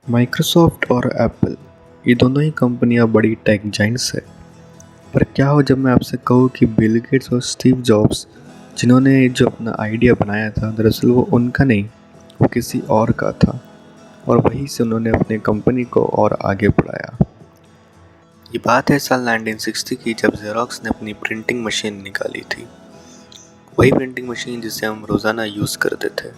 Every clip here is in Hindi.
माइक्रोसॉफ्ट और एप्पल ये दोनों ही कंपनियां बड़ी टेक जाइंट्स है। पर क्या हो जब मैं आपसे कहूँ कि बिल गेट्स और स्टीव जॉब्स जिन्होंने जो अपना आइडिया बनाया था दरअसल वो उनका नहीं, वो किसी और का था। और वहीं से उन्होंने अपनी कंपनी को और आगे बढ़ाया। ये बात है साल 1960 की, जब जेरोक्स ने अपनी प्रिंटिंग मशीन निकाली थी। वही प्रिंटिंग मशीन जिसे हम रोज़ाना यूज़ करते थे।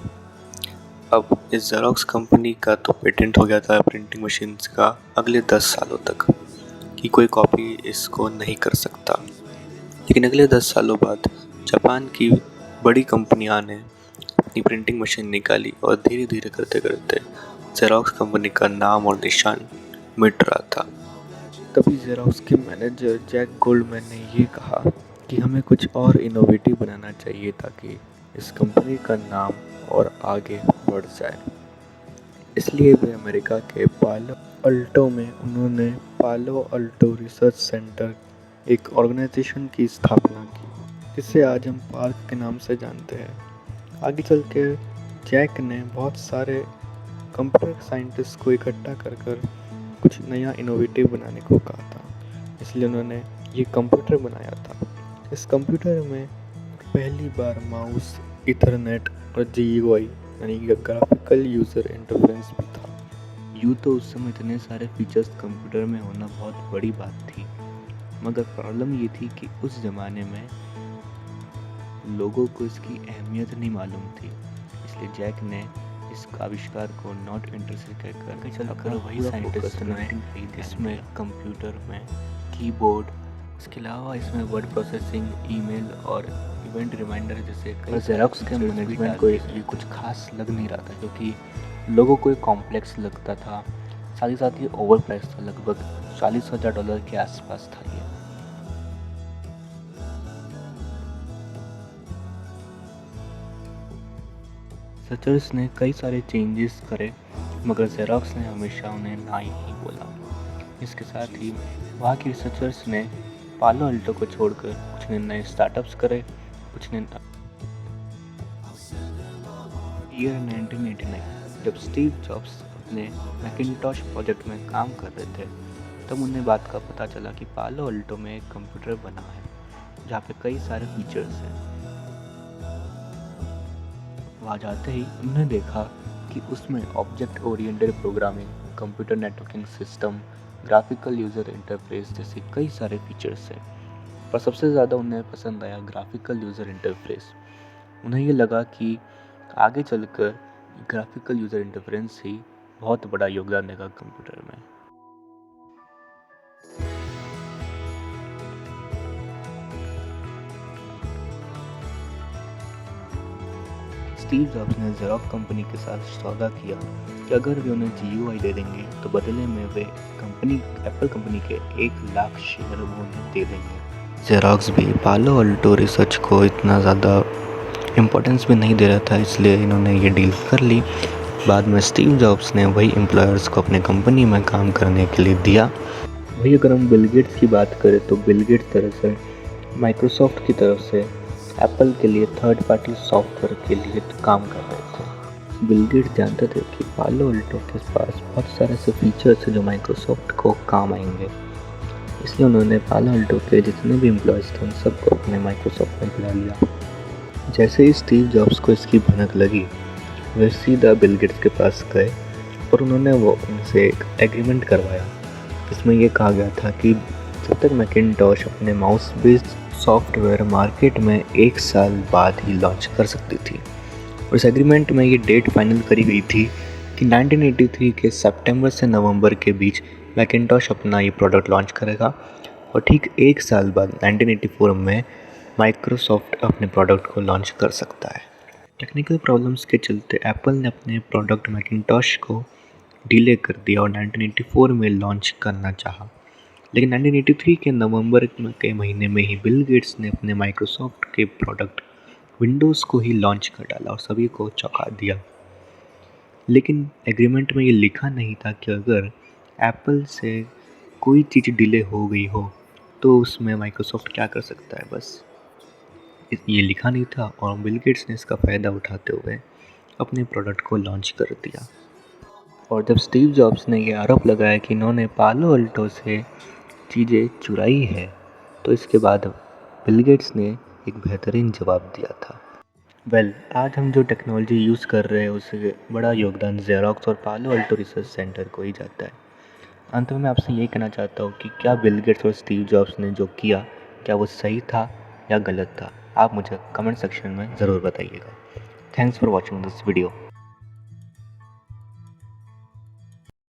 अब इस जेरोक्स कंपनी का तो पेटेंट हो गया था प्रिंटिंग मशीन का अगले 10 सालों तक, कि कोई कॉपी इसको नहीं कर सकता। लेकिन अगले 10 सालों बाद जापान की बड़ी कंपनियां ने अपनी प्रिंटिंग मशीन निकाली और धीरे धीरे करते करते जेरोक्स कंपनी का नाम और निशान मिट रहा था। तभी जेरोक्स के मैनेजर जैक गोल्डमैन ने ये कहा कि हमें कुछ और इनोवेटिव बनाना चाहिए ताकि इस कंपनी का नाम और आगे बढ़ जाए। इसलिए वे अमेरिका के पालो अल्टो में उन्होंने पालो अल्टो रिसर्च सेंटर, एक ऑर्गेनाइजेशन की स्थापना की जिसे आज हम पार्क के नाम से जानते हैं। आगे चल के जैक ने बहुत सारे कंप्यूटर साइंटिस्ट को इकट्ठा कर कर कुछ नया इनोवेटिव बनाने को कहा था। इसलिए उन्होंने ये कंप्यूटर बनाया था। इस कंप्यूटर में पहली बार माउस, इथरनेट और GUI यानी कि ग्राफिकल यूज़र इंटरफेरेंस भी था। यूँ तो उस समय इतने सारे फीचर्स कंप्यूटर में होना बहुत बड़ी बात थी, मगर प्रॉब्लम ये थी कि उस ज़माने में लोगों को इसकी अहमियत नहीं मालूम थी। इसलिए जैक ने इस आविष्कार को नॉट इंटरेस्टेड करके चलकर वही साइंटिस्ट ने इसमें कंप्यूटर में कीबोर्ड, इसके अलावा इसमें वर्ड प्रोसेसिंग, ईमेल और इवेंट रिमाइंडर जैसे कई जेरोक्स के मैनेजमेंट को ये कुछ खास लग नहीं रहा था, क्योंकि लोगों को ये कॉम्प्लेक्स लगता था। साथ ही साथ ये ओवर प्राइस था, लगभग $40,000 के आसपास था ये। रिसर्चर्स ने कई सारे चेंजेस करे, मगर जेरोक्स ने हमेशा उन्हें ना ही बोला। इसके साथ ही वहाँ के रिसर्चर्स ने पालो अल्टो को छोड़कर कुछ नए स्टार्टअप्स करे, कुछ ने ईयर 1989 जब स्टीव जॉब्स अपने मैकिंटॉश प्रोजेक्ट में काम कर रहे थे, तब उन्हें बात का पता चला कि पालो अल्टो में एक कंप्यूटर बना है जहाँ पे कई सारे फीचर्स हैं। वहाँ जाते ही उन्होंने देखा कि उसमें object oriented programming, computer networking system, graphical user interface जैसे कई सारे फीचर्स हैं। पर सबसे ज़्यादा उन्हें पसंद आया ग्राफिकल यूज़र इंटरफेस। उन्हें ये लगा कि आगे चलकर ग्राफिकल यूज़र इंटरफेरेंस ही बहुत बड़ा योगदान देगा कंप्यूटर में। स्टीव जॉब्स ने जेरोक्स कंपनी के साथ सौदा किया कि अगर वे उन्हें GUI दे देंगे तो बदले में वे एप्पल कंपनी के 1 लाख शेयर वो उन्हें दे देंगे। जेरोक्स भी पालो अल्टो रिसर्च को इतना ज़्यादा इम्पोर्टेंस भी नहीं दे रहा था, इसलिए इन्होंने ये डील कर ली। बाद में स्टीव जॉब्स ने वही एम्प्लॉयर्स को अपने कंपनी में काम करने के लिए दिया। वही अगर हम बिल गेट्स की बात करें तो बिल गेट्स दरअसल माइक्रोसॉफ्ट की तरफ से एप्पल के लिए थर्ड पार्टी सॉफ्टवेयर के लिए काम कर रहे थे। बिल गेट्स जानते थे कि पालो अल्टो के पास बहुत सारे ऐसे फीचर्स हैं जो माइक्रोसॉफ्ट को काम आएंगे, इसलिए उन्होंने पालो अल्टो के जितने भी एम्प्लॉयज़ थे उन सबको अपने माइक्रोसॉफ्ट में बुला लिया। जैसे ही स्टीव जॉब्स को इसकी भनक लगी, वे सीधा बिल गेट्स के पास गए और उन्होंने उनसे एक एग्रीमेंट करवाया। इसमें यह कहा गया था कि जब तक मैकिंटॉश अपने माउस बेस्ड सॉफ्टवेयर मार्केट में 1 साल बाद ही लॉन्च कर सकती थी। और इस एग्रीमेंट में ये डेट फाइनल करी गई थी कि 1983 के सितंबर से नवंबर के बीच मैकिंटॉश अपना ये प्रोडक्ट लॉन्च करेगा और ठीक 1 साल बाद 1984 में माइक्रोसॉफ्ट अपने प्रोडक्ट को लॉन्च कर सकता है। टेक्निकल प्रॉब्लम्स के चलते एप्पल ने अपने प्रोडक्ट मैकिंटॉश को डिले कर दिया और 1984 में लॉन्च करना चाहा। लेकिन 1983 के नवंबर के महीने में ही बिल गेट्स ने अपने माइक्रोसॉफ्ट के प्रोडक्ट विंडोज़ को ही लॉन्च कर डाला और सभी को चौंका दिया। लेकिन एग्रीमेंट में ये लिखा नहीं था कि अगर एप्पल से कोई चीज़ डिले हो गई हो तो उसमें माइक्रोसॉफ्ट क्या कर सकता है। बस ये लिखा नहीं था और बिल गेट्स ने इसका फ़ायदा उठाते हुए अपने प्रोडक्ट को लॉन्च कर दिया। और जब स्टीव जॉब्स ने ये आरोप लगाया कि इन्होंने पालो अल्टो से चीज़ें चुराई है, तो इसके बाद बिल गेट्स ने एक बेहतरीन जवाब दिया था। आज हम जो टेक्नोलॉजी यूज़ कर रहे हैं उससे बड़ा योगदान ज़ेरॉक्स और पालो अल्टो रिसर्च सेंटर को ही जाता है। अंत में मैं आपसे ये कहना चाहता हूँ कि क्या बिल गेट्स और स्टीव जॉब्स ने जो किया, क्या वो सही था या गलत था? आप मुझे कमेंट सेक्शन में ज़रूर बताइएगा। Thanks for watching this video.